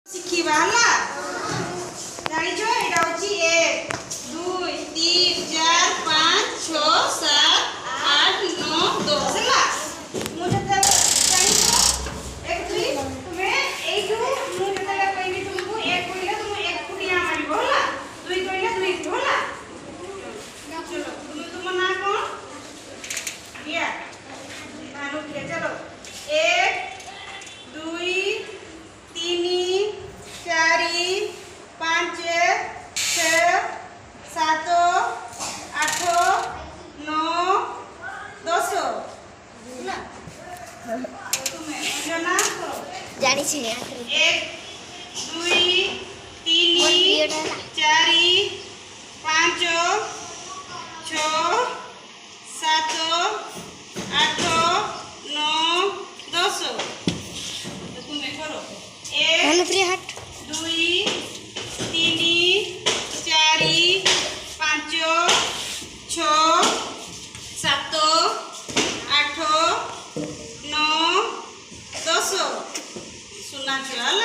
ଶିଖିବା ହେଲା ଜାଣିଛ ଏଇଟା ହଉଛି 1 2 3 4 5 6 7 8 9 10 ହେଲା ମୁଁ ଯେତେବେଳେ ଜାଣିଛ 1 2 ତୁମେ ଏଇଠୁ ମୁଁ ଯେତେବେଳେ କହିବି ତୁମକୁ 1 କହିଲେ ତୁମେ 1 ଫୁଟିଆ ମାରିବ ହେଲା 2 କହିଲେ 2 କୁ ହେଲା चलो तुम नाम कौन रिया भानुप्रिया चलो 1 2 3 4 5 6 7 8 9 10 ना तुम्हें अंजना करो जानी छी 1 2 3 4 5 6 7 8 9 10 तुम्हें करो 1 भानुप्रिया हट 2 3 4 5 6 7 8 9 10 सुना चल